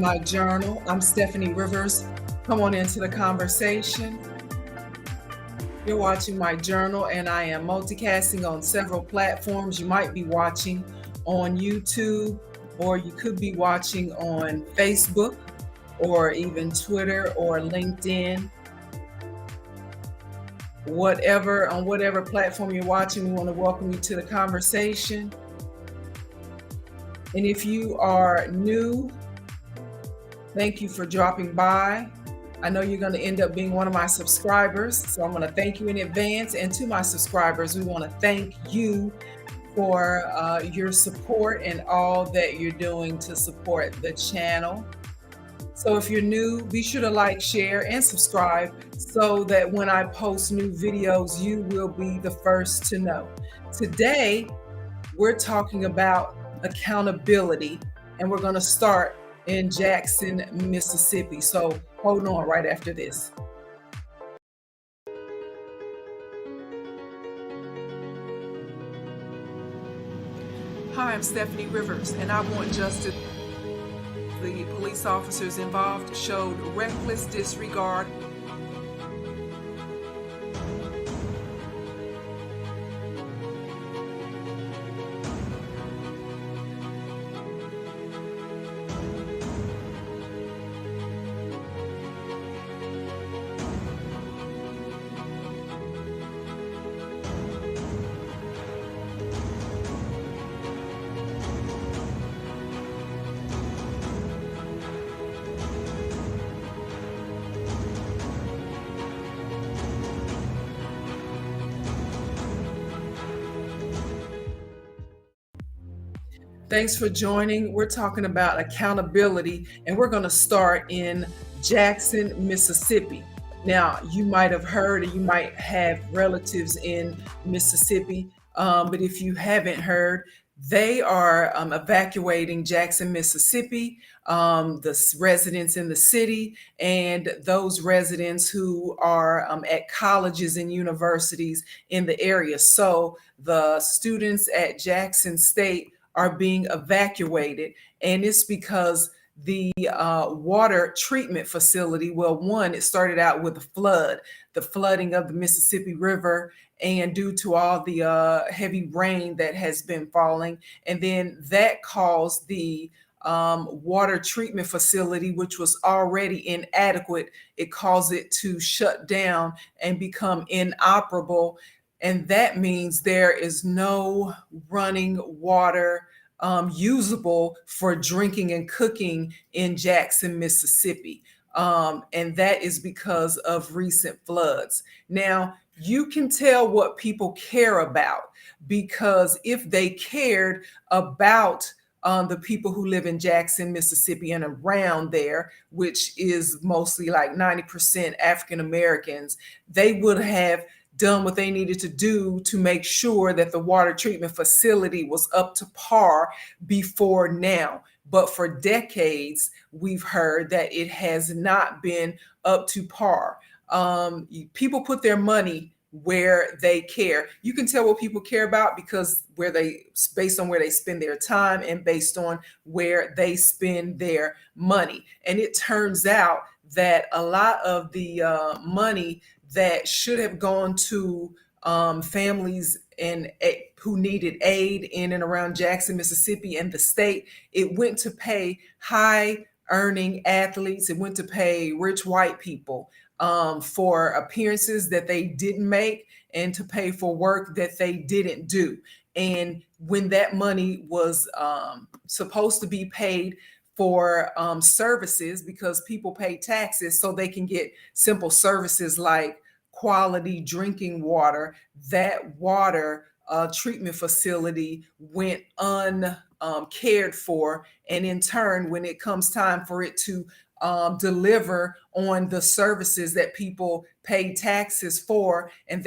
my journal. I'm Steffanie Rivers. Come on into the conversation. You're watching my journal, and I am multicasting on several platforms. You might be watching on YouTube, or you could be watching on Facebook, or even Twitter or LinkedIn. On whatever platform you're watching, we want to welcome you to the conversation. And if you are new, thank you for dropping by. I know you're going to end up being one of my subscribers, so I'm going to thank you in advance. And to my subscribers, we want to thank you for your support and all that you're doing to support the channel. So if you're new, be sure to like, share, and subscribe so that when I post new videos, you will be the first to know. Today, we're talking about accountability, and we're going to start in Jackson, Mississippi. So hold on right after this. Hi, I'm Steffanie Rivers, and I want justice. The police officers involved showed reckless disregard. Thanks for joining. We're talking about accountability, and we're going to start in Jackson, Mississippi. Now, you might have heard, or you might have relatives in Mississippi, but if you haven't heard, they are evacuating Jackson, Mississippi, the residents in the city, and those residents who are at colleges and universities in the area. So the students at Jackson State are being evacuated, and it's because the water treatment facility, well, one, it started out with the flooding of the Mississippi River, and due to all the heavy rain that has been falling, and then that caused the water treatment facility, which was already inadequate, it caused it to shut down and become inoperable. And that means there is no running water usable for drinking and cooking in Jackson, Mississippi. And that is because of recent floods. Now, you can tell what people care about, because if they cared about the people who live in Jackson, Mississippi and around there, which is mostly like 90% African Americans, they would have done what they needed to do to make sure that the water treatment facility was up to par before now. But for decades, we've heard that it has not been up to par. People put their money where they care. You can tell what people care about because based on where they spend their time and based on where they spend their money. And it turns out that a lot of the money that should have gone to families who needed aid in and around Jackson, Mississippi and the state, it went to pay high earning athletes. It went to pay rich white people for appearances that they didn't make and to pay for work that they didn't do. And when that money was supposed to be paid for services, because people pay taxes so they can get simple services like quality drinking water, that water treatment facility went uncared for. And in turn, when it comes time for it to deliver on the services that people pay taxes for and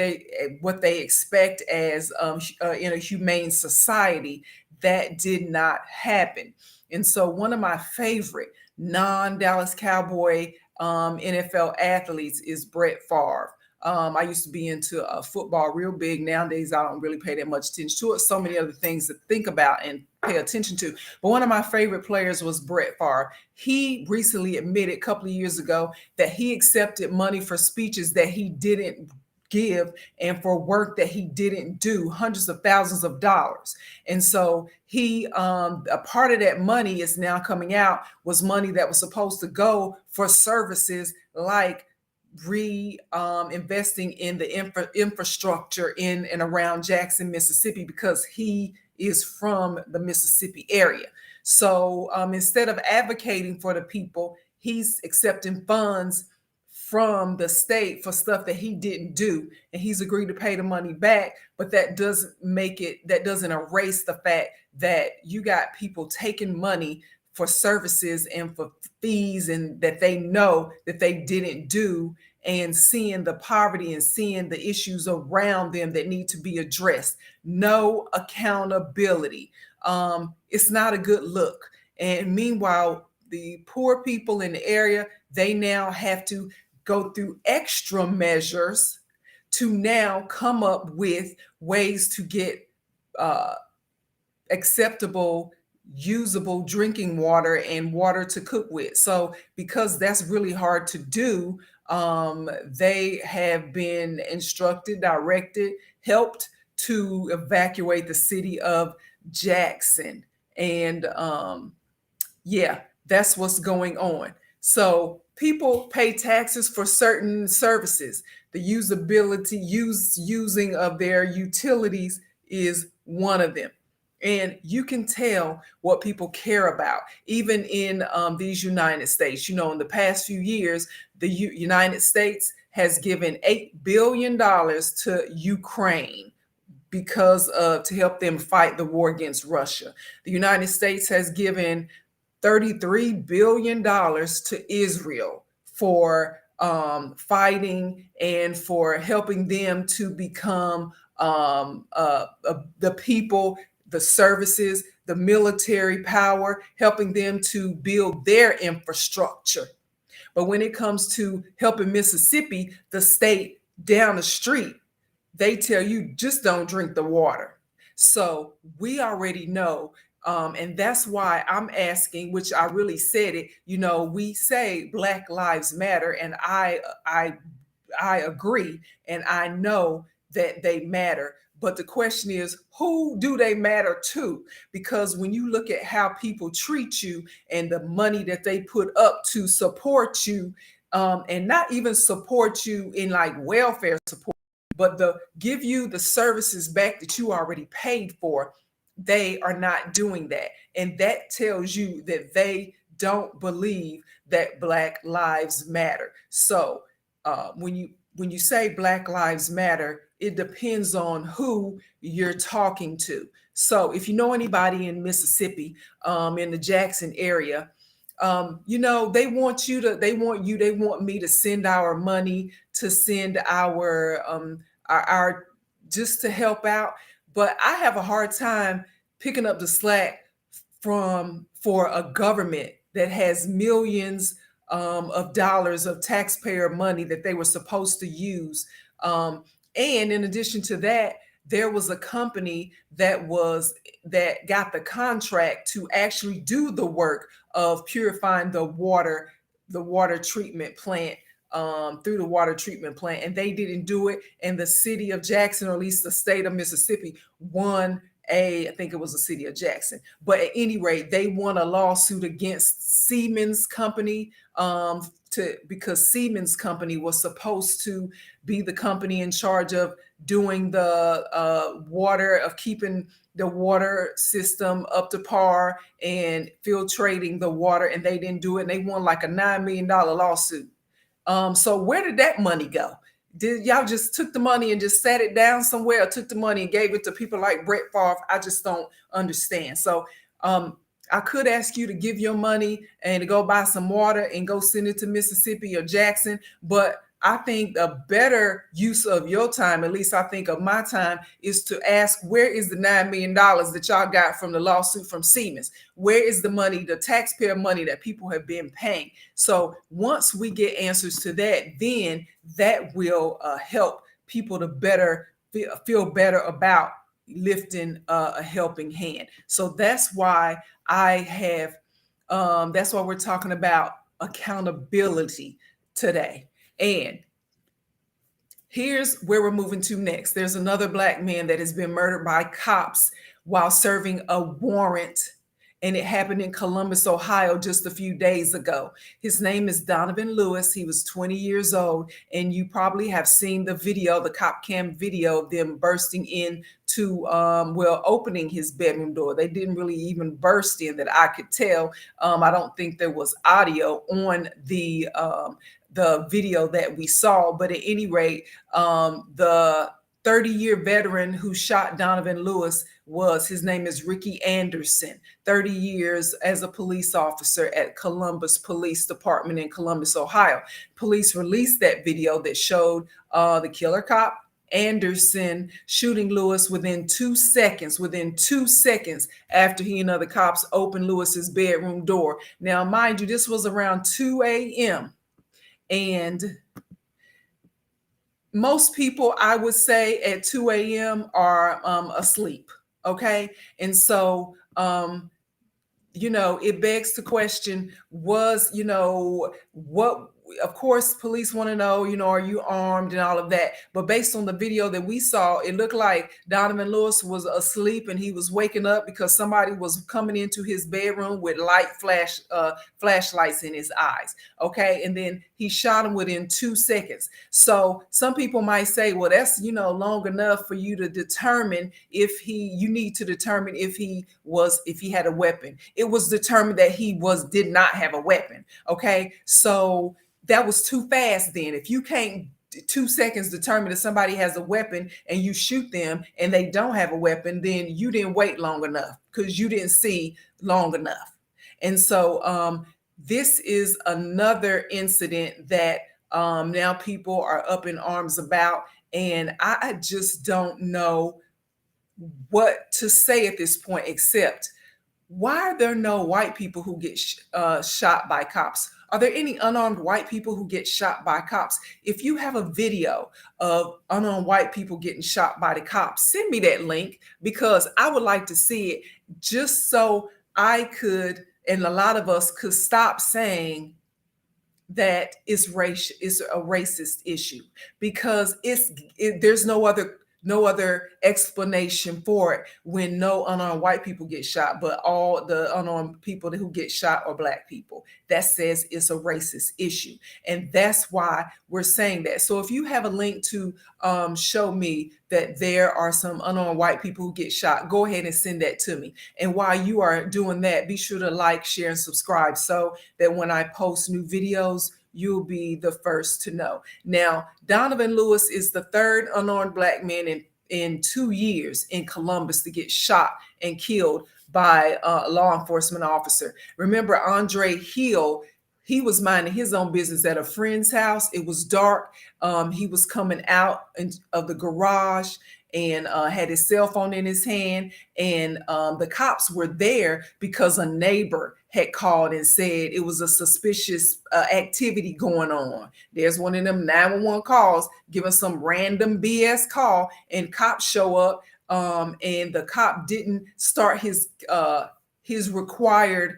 what they expect as in a humane society, that did not happen. And so one of my favorite non-Dallas Cowboy NFL athletes is Brett Favre. I used to be into football real big. Nowadays, I don't really pay that much attention to it. So many other things to think about and pay attention to. But one of my favorite players was Brett Favre. He recently admitted a couple of years ago that he accepted money for speeches that he didn't give and for work that he didn't do, hundreds of thousands of dollars. And so he a part of that money is now coming out was money that was supposed to go for services like investing in the infrastructure in and around Jackson, Mississippi, because he is from the Mississippi area. So instead of advocating for the people, he's accepting funds from the state for stuff that he didn't do, and he's agreed to pay the money back. But that doesn't erase the fact that you got people taking money for services and for fees and that they know that they didn't do, and seeing the poverty and seeing the issues around them that need to be addressed. No accountability. It's not a good look. And meanwhile, the poor people in the area, they now have to go through extra measures to now come up with ways to get acceptable, usable drinking water and water to cook with. So because that's really hard to do, they have been instructed, directed, helped to evacuate the city of Jackson. And yeah, that's what's going on. So people pay taxes for certain services. The using of their utilities is one of them. And you can tell what people care about, even in these United States. You know, in the past few years, the United States has given $8 billion to Ukraine because to help them fight the war against Russia. The United States has given $33 billion to Israel for fighting and for helping them to become the people, the services, the military power, helping them to build their infrastructure. But when it comes to helping Mississippi, the state down the street, they tell you just don't drink the water. So we already know. And that's why I'm asking, which I really said it, you know, we say Black Lives Matter, and I agree, and I know that they matter. But the question is, who do they matter to? Because when you look at how people treat you and the money that they put up to support you, and not even support you in like welfare support, but give you the services back that you already paid for, they are not doing that. And that tells you that they don't believe that Black Lives Matter. So when you say Black Lives Matter, it depends on who you're talking to. So if you know anybody in Mississippi, in the Jackson area, you know, they want me to send our money, to send our just to help out. But I have a hard time picking up the slack for a government that has millions of dollars of taxpayer money that they were supposed to use. And in addition to that, there was a company that got the contract to actually do the work of purifying the water treatment plant, through the water treatment plant, and they didn't do it. And the city of Jackson, or at least the state of Mississippi, won I think it was the city of Jackson. But at any rate, they won a lawsuit against Siemens Company, because Siemens Company was supposed to be the company in charge of doing the keeping the water system up to par and filtrating the water, and they didn't do it. And they won like a $9 million lawsuit. So where did that money go? Did y'all just took the money and just sat it down somewhere, or took the money and gave it to people like Brett Favre? I just don't understand. So I could ask you to give your money and to go buy some water and go send it to Mississippi or Jackson, but I think a better use of your time, at least I think of my time, is to ask, where is the $9 million that y'all got from the lawsuit from Siemens? Where is the money, the taxpayer money that people have been paying? So once we get answers to that, then that will help people to better feel better about lifting a helping hand. So that's why that's why we're talking about accountability today. And here's where we're moving to next. There's another Black man that has been murdered by cops while serving a warrant, and it happened in Columbus, Ohio, just a few days ago. His name is Donovan Lewis. He was 20 years old, and you probably have seen the video, the cop cam video of them bursting in to, opening his bedroom door. They didn't really even burst in that I could tell. I don't think there was audio on the video that we saw, but at any rate, the 30-year veteran who shot Donovan Lewis his name is Ricky Anderson, 30 years as a police officer at Columbus Police Department in Columbus, Ohio. Police released that video that showed the killer cop Anderson shooting Lewis within 2 seconds, after he and other cops opened Lewis's bedroom door. Now, mind you, this was around 2 a.m. and most people, I would say, at 2 a.m. are asleep. Okay. And so, it begs to question, of course, police want to know, are you armed and all of that. But based on the video that we saw, it looked like Donovan Lewis was asleep and he was waking up because somebody was coming into his bedroom with flashlights in his eyes. Okay. And then he shot him within 2 seconds. So some people might say, well, that's, long enough for you to determine if he had a weapon. It was determined that he did not have a weapon. Okay. So that was too fast then. If you can't 2 seconds determine if somebody has a weapon and you shoot them and they don't have a weapon, then you didn't wait long enough because you didn't see long enough. And so this is another incident that now people are up in arms about. And I just don't know what to say at this point, except, why are there no white people who get shot by cops? Are there any unarmed white people who get shot by cops? If you have a video of unarmed white people getting shot by the cops, send me that link, because I would like to see it, just so I could, and a lot of us could, stop saying that it's a racist issue, because there's no other explanation for it when no unarmed white people get shot, but all the unarmed people who get shot are Black people. That says it's a racist issue. And that's why we're saying that. So if you have a link to show me that there are some unarmed white people who get shot, go ahead and send that to me. And while you are doing that, be sure to like, share, and subscribe so that when I post new videos, you'll be the first to know. Now, Donovan Lewis is the third unarmed Black man in 2 years in Columbus to get shot and killed by a law enforcement officer. Remember, Andre Hill, he was minding his own business at a friend's house. It was dark. He was coming out of the garage and had his cell phone in his hand. And the cops were there because a neighbor had called and said it was a suspicious activity going on. There's one of them 911 calls giving some random BS call, and cops show up, and the cop didn't start his required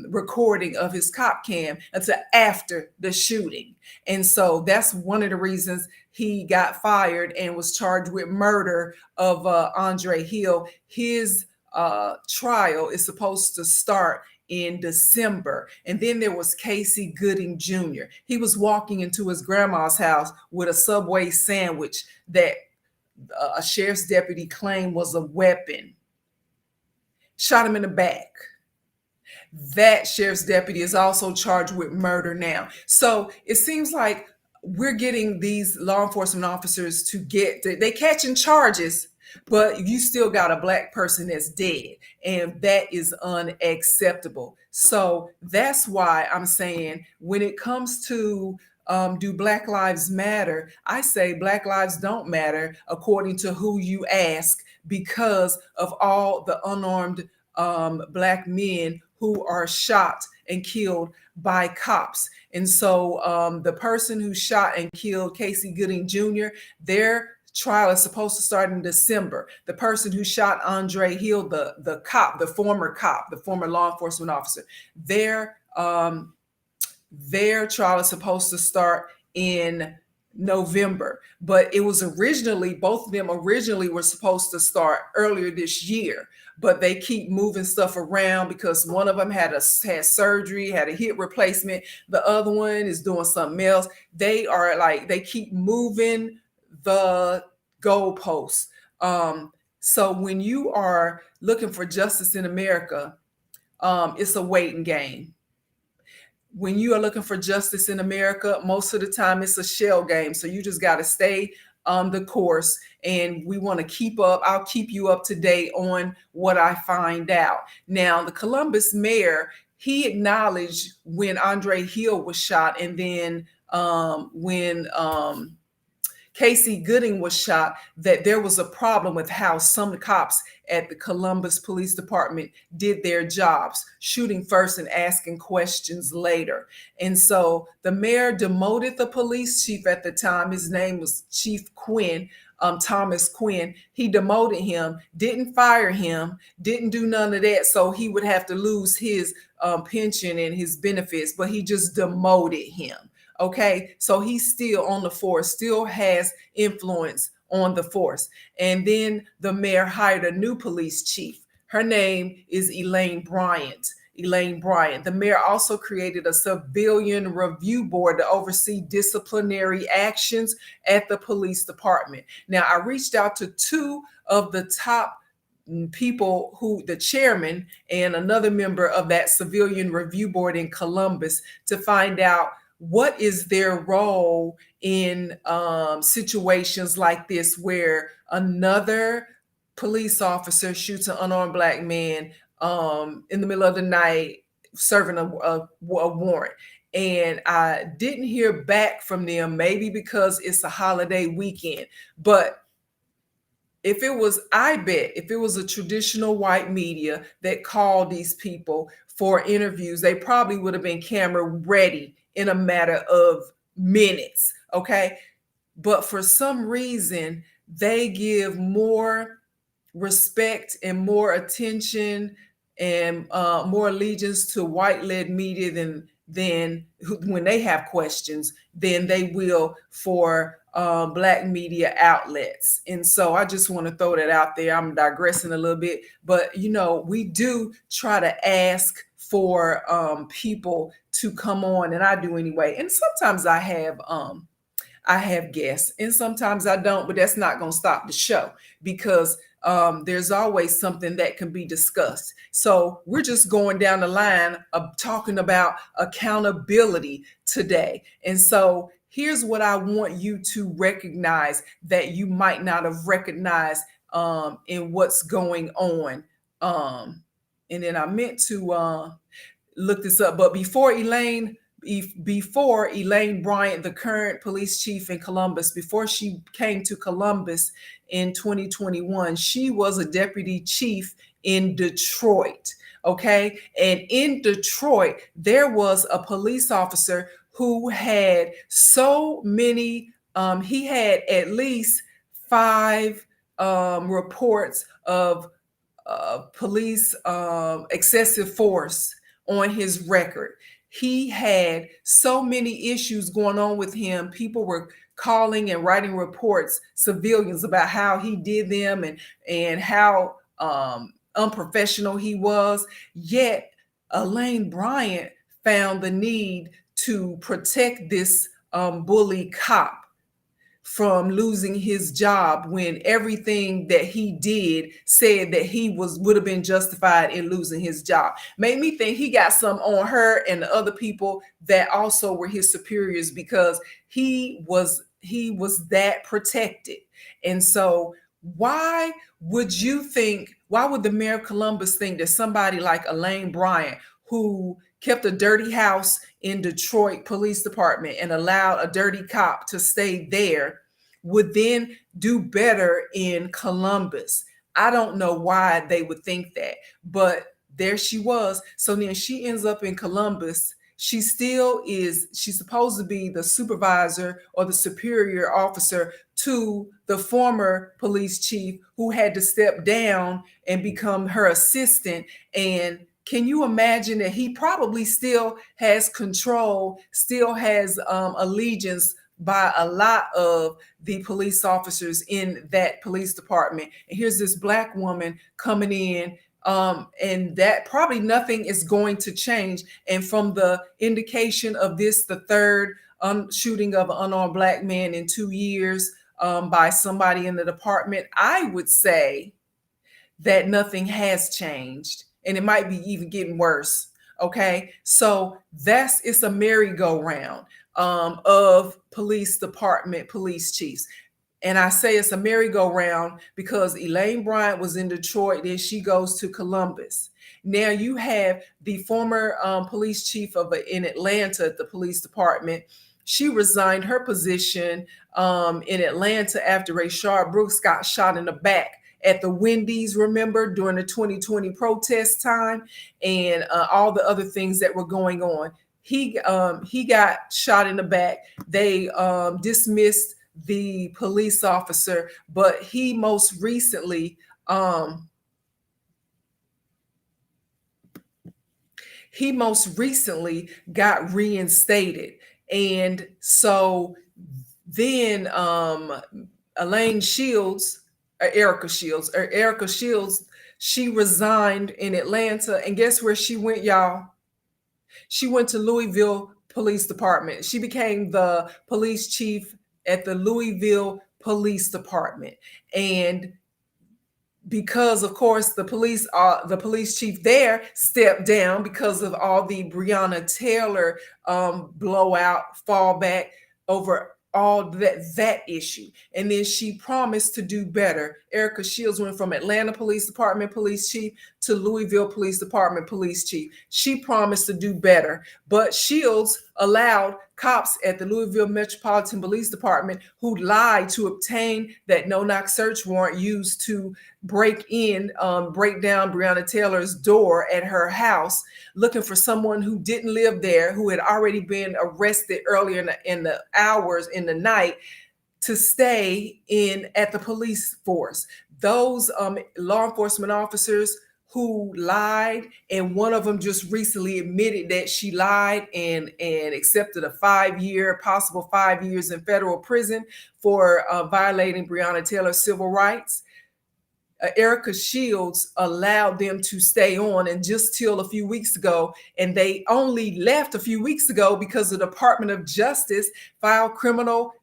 recording of his cop cam until after the shooting. And so that's one of the reasons he got fired and was charged with murder of Andre Hill. His trial is supposed to start in December. And then there was Casey Gooding Jr. He was walking into his grandma's house with a Subway sandwich that a sheriff's deputy claimed was a weapon. Shot him in the back. That sheriff's deputy is also charged with murder now. So it seems like we're getting these law enforcement officers they catching charges, but you still got a Black person that's dead, and that is unacceptable. So that's why I'm saying, when it comes to do Black Lives matter? I say Black lives don't matter according to who you ask, because of all the unarmed Black men who are shot and killed by cops. And so the person who shot and killed Casey Gooding Jr., their trial is supposed to start in December. The person who shot Andre Hill, the cop, the former law enforcement officer, their trial is supposed to start in November. But it was originally, both of them originally were supposed to start earlier this year, but they keep moving stuff around because one of them had surgery, had a hip replacement. The other one is doing something else. They keep moving the goalposts. So when you are looking for justice in America, it's a waiting game. When you are looking for justice in America, most of the time it's a shell game. So you just got to stay on the course, and we want to keep up. I'll keep you up to date on what I find out. Now, the Columbus mayor, he acknowledged when Andre Hill was shot, and then when Casey Gooding was shot, that there was a problem with how some cops at the Columbus Police Department did their jobs, shooting first and asking questions later. And so the mayor demoted the police chief at the time. His name was Chief Quinn, Thomas Quinn. He demoted him, didn't fire him, didn't do none of that. So he would have to lose his pension and his benefits, but he just demoted him. Okay, so he's still on the force, still has influence on the force. And then the mayor hired a new police chief. Her name is Elaine Bryant. The mayor also created a civilian review board to oversee disciplinary actions at the police department. Now, I reached out to two of the top people, the chairman and another member of that civilian review board in Columbus, to find out what is their role in situations like this, where another police officer shoots an unarmed Black man in the middle of the night serving a warrant. And I didn't hear back from them, maybe because it's a holiday weekend. But if it was a traditional white media that called these people for interviews, they probably would have been camera ready in a matter of minutes, okay? But for some reason, they give more respect and more attention and more allegiance to white-led media than when they have questions than they will for Black media outlets. And so I just want to throw that out there. I'm digressing a little bit, but we do try to ask for people to come on, and I do anyway. And sometimes I have guests, and sometimes I don't, but that's not going to stop the show, because there's always something that can be discussed. So we're just going down the line of talking about accountability today. And so here's what I want you to recognize that you might not have recognized in what's going on. And then I meant to look this up, but before Elaine Bryant, the current police chief in Columbus, before she came to Columbus in 2021, she was a deputy chief in Detroit. Okay. And in Detroit, there was a police officer who had so many, he had at least 5 reports of police excessive force on his record. He had so many issues going on with him. People were calling and writing reports, civilians, about how he did them and how unprofessional he was. Yet Elaine Bryant found the need to protect this bully cop from losing his job, when everything that he did said that he would have been justified in losing his job. Made me think he got some on her and the other people that also were his superiors, because he was that protected. And so why would the mayor of Columbus think that somebody like Elaine Bryant, who kept a dirty house in Detroit Police Department and allowed a dirty cop to stay there would then do better in Columbus. I don't know why they would think that, but there she was. So then she ends up in Columbus. She still is, she's supposed to be the supervisor or the superior officer to the former police chief who had to step down and become her assistant. And can you imagine that he probably still has control, still has allegiance by a lot of the police officers in that police department? And here's this Black woman coming in, and that probably nothing is going to change. And from the indication of this, the third shooting of an unarmed Black man in 2 years by somebody in the department, I would say that nothing has changed, and it might be even getting worse. Okay, so it's a merry-go-round of police department police chiefs. And I say it's a merry-go-round because Elaine Bryant was in Detroit, then she goes to Columbus. Now you have the former police chief in Atlanta at the police department. She resigned her position in Atlanta after Rayshard Brooks got shot in the back at the Wendy's, remember, during the 2020 protest time, and all the other things that were going on. He got shot in the back. They dismissed the police officer, but he most recently got reinstated. And so then Elaine Shields, Erica Shields, she resigned in Atlanta, and guess where she went, y'all? She went to Louisville Police Department. She became the police chief at the Louisville Police Department. And because, of course, the police chief there stepped down because of all the Breonna Taylor blowout, fallback over all that issue. And then she promised to do better. Erica Shields went from Atlanta Police Department police chief to Louisville Police Department police chief. She promised to do better, but Shields allowed cops at the Louisville Metropolitan Police Department who lied to obtain that no-knock search warrant used to break down Breonna Taylor's door at her house, looking for someone who didn't live there, who had already been arrested earlier in the hours in the night, to stay at the police force. Those law enforcement officers who lied, and one of them just recently admitted that she lied and accepted a possible 5 years in federal prison for violating Breonna Taylor's civil rights. Erica Shields allowed them to stay on, and just till a few weeks ago, and they only left a few weeks ago because the Department of Justice filed criminal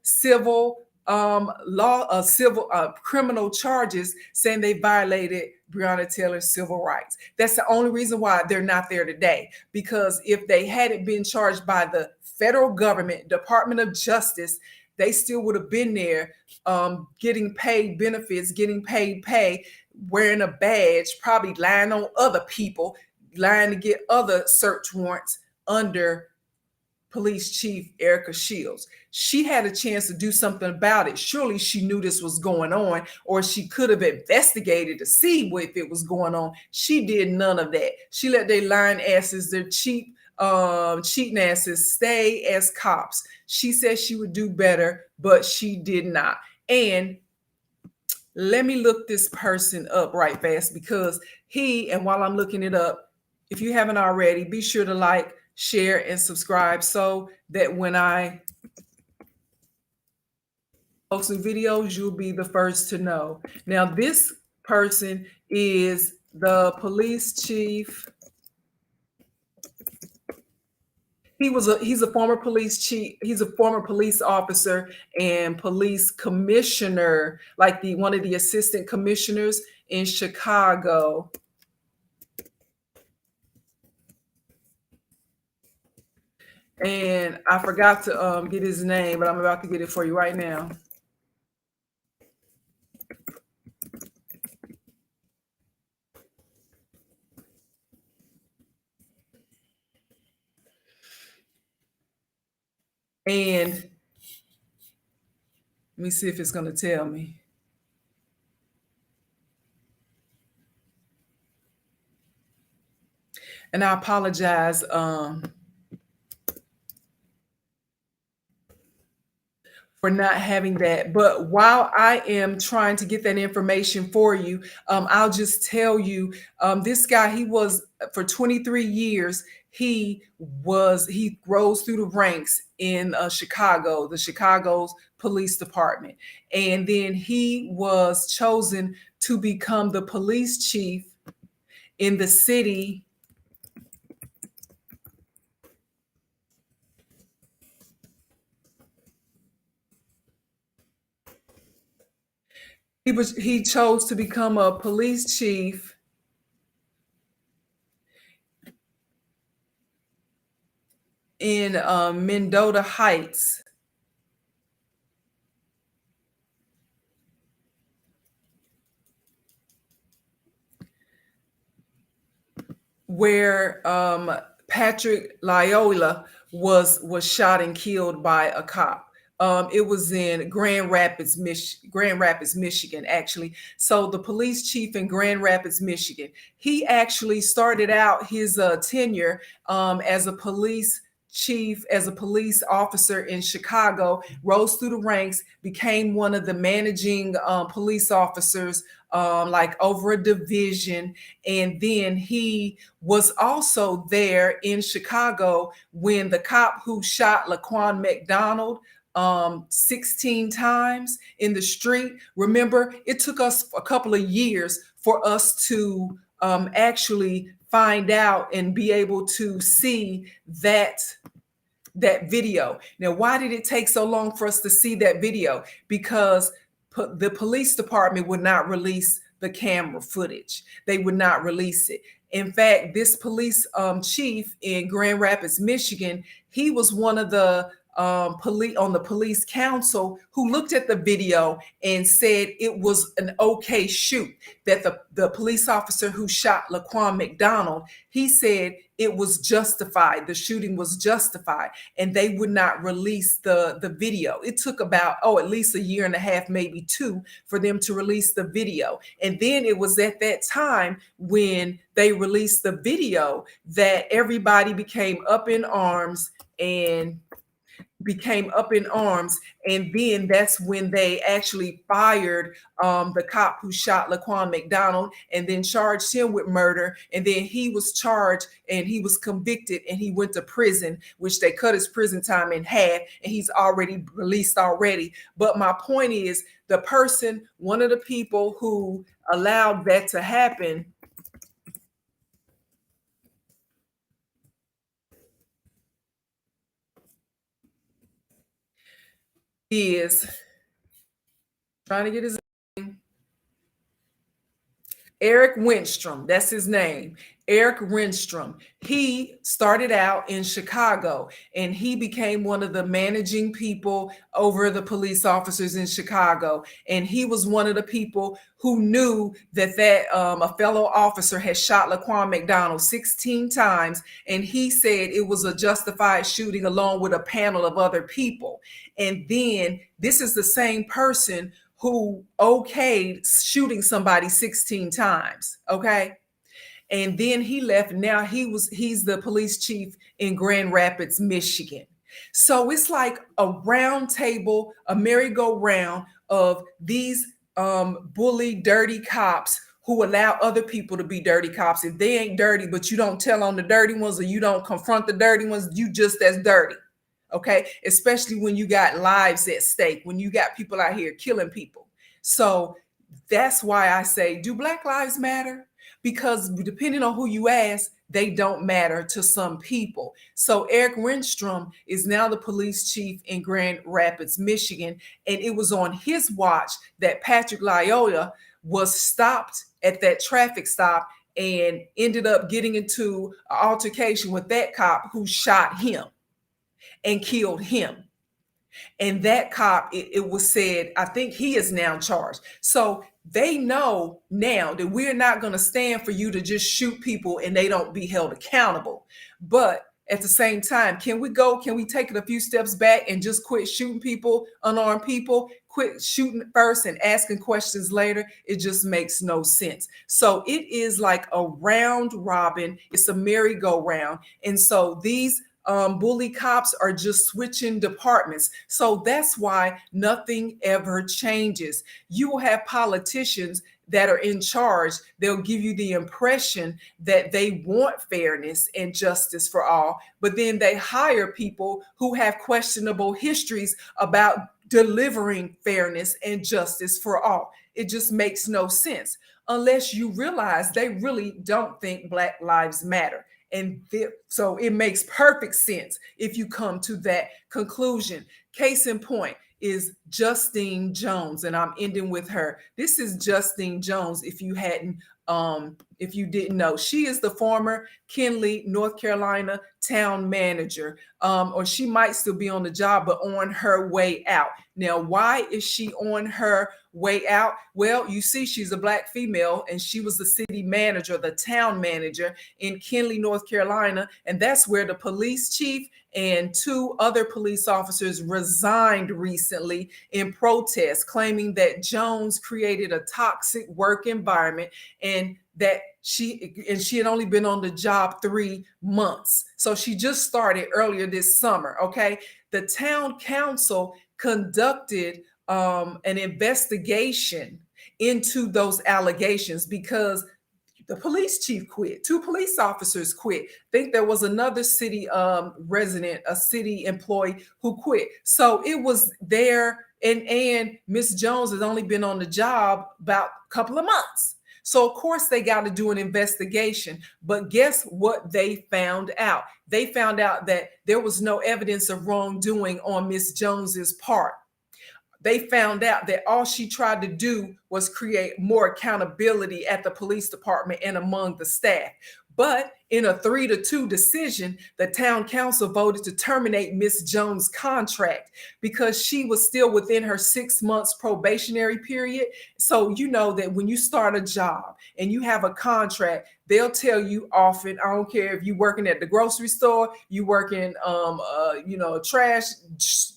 charges saying they violated Breonna Taylor's civil rights. That's the only reason why they're not there today, because if they hadn't been charged by the federal government, Department of Justice, they still would have been there getting paid benefits, getting paid pay, wearing a badge, probably lying on other people, lying to get other search warrants under Police Chief Erica Shields. She had a chance to do something about it. Surely she knew this was going on, or she could have investigated to see if it was going on. She did none of that. She let their lying asses, their cheating asses, stay as cops. She said she would do better, but she did not. And let me look this person up right fast, because and while I'm looking it up, if you haven't already, be sure to like, share, and subscribe so that when I post new videos, you'll be the first to know. Now, this person is the police chief. He's a former police chief. He's a former police officer and police commissioner, like one of the assistant commissioners in Chicago. And I forgot to get his name, but I'm about to get it for you right now. And let me see if it's going to tell me. And I apologize for not having that. But while I am trying to get that information for you, I'll just tell you, this guy, he was for 23 years. He rose through the ranks in Chicago, the Chicago's police department, and then he was chosen to become the police chief in the city. He chose to become a police chief in Mendota Heights, where Patrick Loyola was shot and killed by a cop. It was in Grand Rapids, Michigan, actually. So the police chief in Grand Rapids, Michigan, he actually started out his tenure as a police chief, as a police officer in Chicago, rose through the ranks, became one of the managing police officers, like over a division. And then he was also there in Chicago when the cop who shot Laquan McDonald 16 times in the street. Remember, it took us a couple of years for us to actually find out and be able to see that video. Now, why did it take so long for us to see that video? Because the police department would not release the camera footage. They would not release it. In fact, this police chief in Grand Rapids, Michigan, he was one of the police on the police council who looked at the video and said it was an okay shoot, that the police officer who shot Laquan McDonald, he said it was justified, the shooting was justified, and they would not release the video. It took about at least a year and a half, maybe two, for them to release the video. And then it was at that time when they released the video that everybody became up in arms, and then that's when they actually fired the cop who shot Laquan McDonald, and then charged him with murder. And then he was charged and he was convicted and he went to prison, which they cut his prison time in half, and he's already released already. But my point is, the person, one of the people who allowed that to happen, is trying to get his name. Eric Renstrom, that's his name. Eric Renstrom. He started out in Chicago, and he became one of the managing people over the police officers in Chicago. And he was one of the people who knew that a fellow officer had shot Laquan McDonald 16 times, and he said it was a justified shooting along with a panel of other people. And then this is the same person who okayed shooting somebody 16 times, okay? And then he left. Now he's the police chief in Grand Rapids, Michigan. So it's like a round table, a merry-go-round of these bully, dirty cops who allow other people to be dirty cops. If they ain't dirty, but you don't tell on the dirty ones, or you don't confront the dirty ones, you just as dirty. Okay, especially when you got lives at stake, when you got people out here killing people. So that's why I say, do Black Lives matter? Because depending on who you ask, they don't matter to some people. So Eric Renstrom is now the police chief in Grand Rapids, Michigan, and it was on his watch that Patrick Loyola was stopped at that traffic stop and ended up getting into an altercation with that cop who shot him and killed him. And that cop, it was said, I think he is now charged. So they know now that we're not going to stand for you to just shoot people and they don't be held accountable. But at the same time, can we take it a few steps back and just quit shooting people, unarmed people, quit shooting first and asking questions later? It just makes no sense. So it is like a round robin. It's a merry-go-round. And so these bully cops are just switching departments. So that's why nothing ever changes. You will have politicians that are in charge. They'll give you the impression that they want fairness and justice for all, but then they hire people who have questionable histories about delivering fairness and justice for all. It just makes no sense unless you realize they really don't think Black Lives Matter. And so it makes perfect sense if you come to that conclusion. Case in point is Justine Jones, and I'm ending with her. This is Justine Jones. If you didn't know, she is the former Kinley, North Carolina town manager, or she might still be on the job, but on her way out. Now, why is she on her way out? Well, you see, she's a Black female, and she was the city manager, the town manager in Kinley, North Carolina, and that's where the police chief and 2 other police officers resigned recently in protest, claiming that Jones created a toxic work environment and that she had only been on the job 3 months. So she just started earlier this summer. Okay. The town council conducted an investigation into those allegations because the police chief quit. 2 police officers quit. I think there was another city resident, a city employee who quit. So it was there, and Miss Jones has only been on the job about a couple of months. So of course they got to do an investigation. But guess what they found out? They found out that there was no evidence of wrongdoing on Miss Jones's part. They found out that all she tried to do was create more accountability at the police department and among the staff. But in a 3-2 decision, the town council voted to terminate Miss Jones' contract because she was still within her 6 months probationary period. So you know that when you start a job and you have a contract, they'll tell you often, I don't care if you're working at the grocery store, you working trash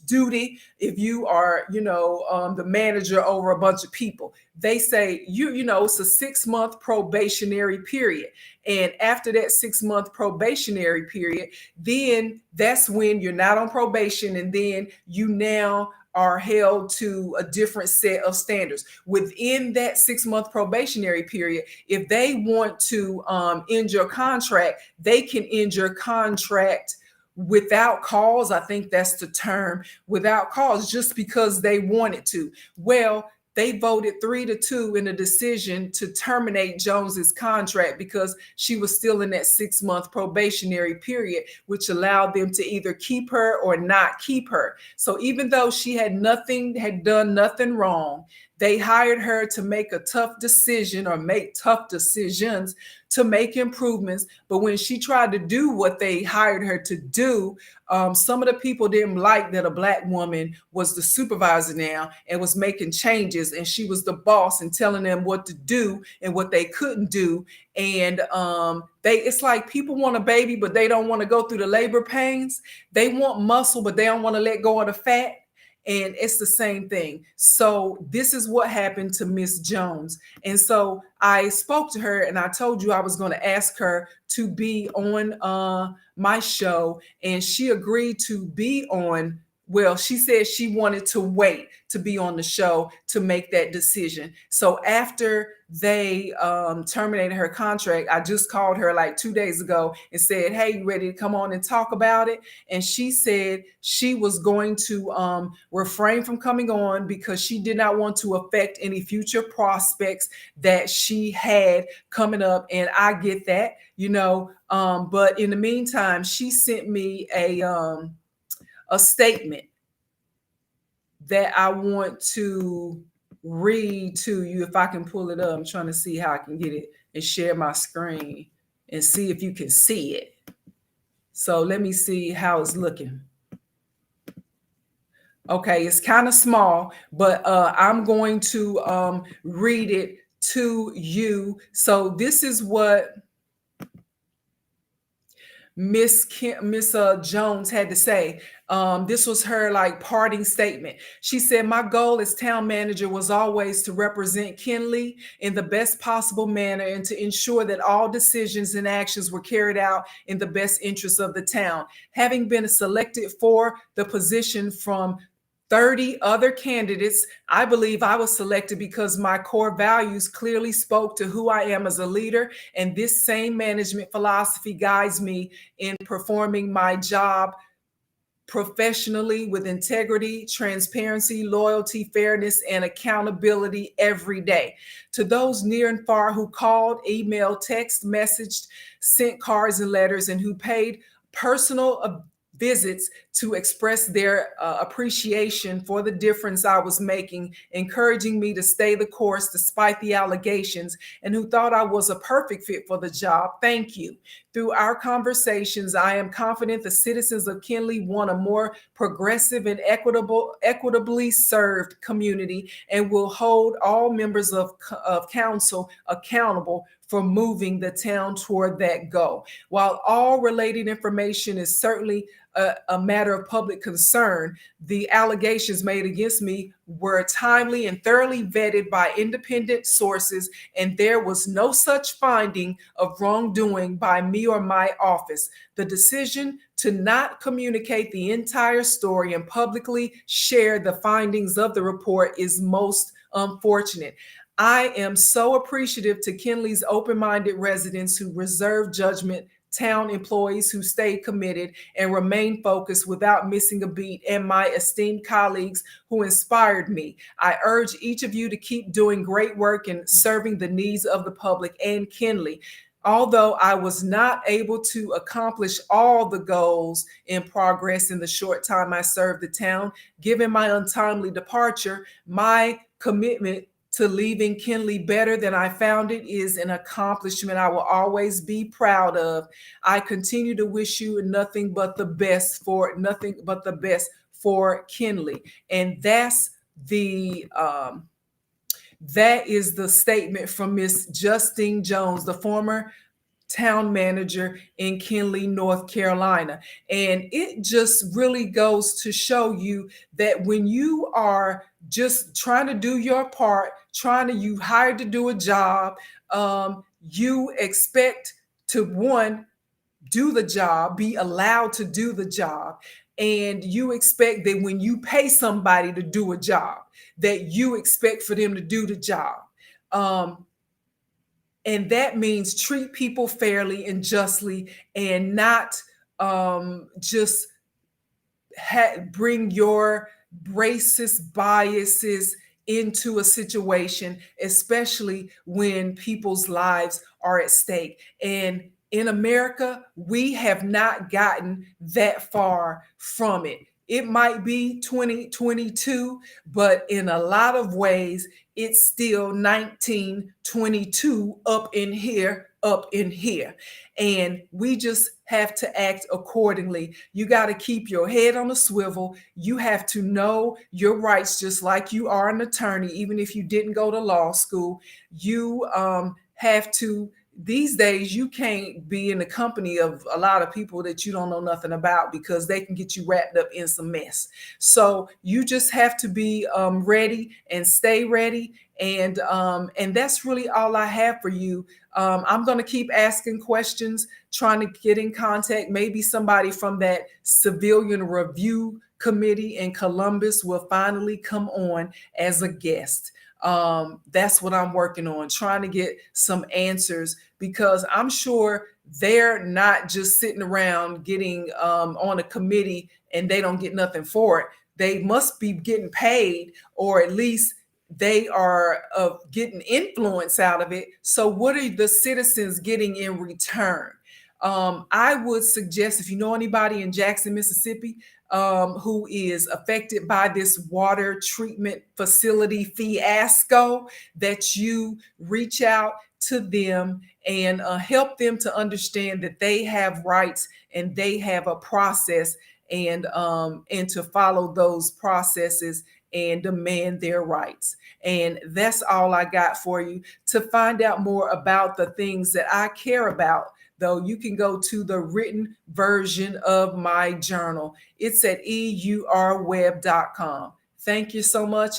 duty, if you are the manager over a bunch of people, they say it's a 6-month probationary period. And after that 6-month probationary period, then that's when you're not on probation, and then you now are held to a different set of standards. Within that 6-month probationary period, if they want to end your contract, they can end your contract without cause. I think that's the term, without cause, just because they wanted to. Well, they voted 3-2 in a decision to terminate Jones's contract because she was still in that 6-month probationary period, which allowed them to either keep her or not keep her. So even though she had done nothing wrong, they hired her to make a tough decision or make tough decisions to make improvements. But when she tried to do what they hired her to do, some of the people didn't like that a Black woman was the supervisor now and was making changes, and she was the boss and telling them what to do and what they couldn't do. And it's like people want a baby, but they don't want to go through the labor pains. They want muscle, but they don't want to let go of the fat. And it's the same thing. So this is what happened to Miss Jones. And so I spoke to her and I told you I was going to ask her to be on my show. And she agreed to be on. Well, she said she wanted to wait to be on the show to make that decision. So after they terminated her contract, I just called her like 2 days ago and said, hey, you ready to come on and talk about it? And she said she was going to refrain from coming on because she did not want to affect any future prospects that she had coming up. And I get that, but in the meantime, she sent me a statement that I want to read to you. If I can pull it up, I'm trying to see how I can get it and share my screen and see if you can see it. So let me see how it's looking. Okay, it's kind of small, but I'm going to read it to you. So this is what Miss Jones had to say. This was her like parting statement. She said, "My goal as town manager was always to represent Kinley in the best possible manner and to ensure that all decisions and actions were carried out in the best interests of the town. Having been selected for the position from 30 other candidates, I believe I was selected because my core values clearly spoke to who I am as a leader, and this same management philosophy guides me in performing my job professionally with integrity, transparency, loyalty, fairness, and accountability every day. To those near and far who called, emailed, text, messaged, sent cards and letters, and who paid personal visits to express their appreciation for the difference I was making, encouraging me to stay the course despite the allegations, and who thought I was a perfect fit for the job. Thank you. Through our conversations, I am confident the citizens of Kinley want a more progressive and equitably served community, and will hold all members of council accountable for moving the town toward that goal. While all related information is certainly a matter of public concern, the allegations made against me were timely and thoroughly vetted by independent sources, and there was no such finding of wrongdoing by me or my office. The decision to not communicate the entire story and publicly share the findings of the report is most unfortunate. I am so appreciative to Kinley's open-minded residents who reserve judgment, town employees who stayed committed and remained focused without missing a beat, and my esteemed colleagues who inspired me. I urge each of you to keep doing great work in serving the needs of the public and Kinley. Although I was not able to accomplish all the goals in progress in the short time I served the town, given my untimely departure, my commitment to leaving Kinley better than I found it is an accomplishment I will always be proud of. I continue to wish you nothing but the best for Kinley. And that is the statement from Miss Justine Jones, the former town manager in Kinley, North Carolina. And it just really goes to show you that when you are just trying to do your part, you hired to do a job, you expect to, one, do the job, be allowed to do the job. And you expect that when you pay somebody to do a job, that you expect for them to do the job. And that means treat people fairly and justly, and not just bring your racist biases into a situation, especially when people's lives are at stake. And in America, we have not gotten that far from it. It might be 2022, but in a lot of ways, it's still 1922 up in here. And we just have to act accordingly. You got to keep your head on a swivel. You have to know your rights, just like you are an attorney, even if you didn't go to law school. You have to. These days, you can't be in the company of a lot of people that you don't know nothing about, because they can get you wrapped up in some mess. So you just have to be ready and stay ready. And that's really all I have for you. I'm going to keep asking questions, trying to get in contact. Maybe somebody from that civilian review committee in Columbus will finally come on as a guest. That's what I'm working on, trying to get some answers, because I'm sure they're not just sitting around getting on a committee and they don't get nothing for it. They must be getting paid, or at least they are getting influence out of it. So what are the citizens getting in return? I would suggest, if you know anybody in Jackson, Mississippi, who is affected by this water treatment facility fiasco, that you reach out to them and help them to understand that they have rights and they have a process, and to follow those processes and demand their rights. And that's all I got for you. To find out more about the things that I care about, though, you can go to the written version of my journal. It's at eurweb.com. Thank you so much. And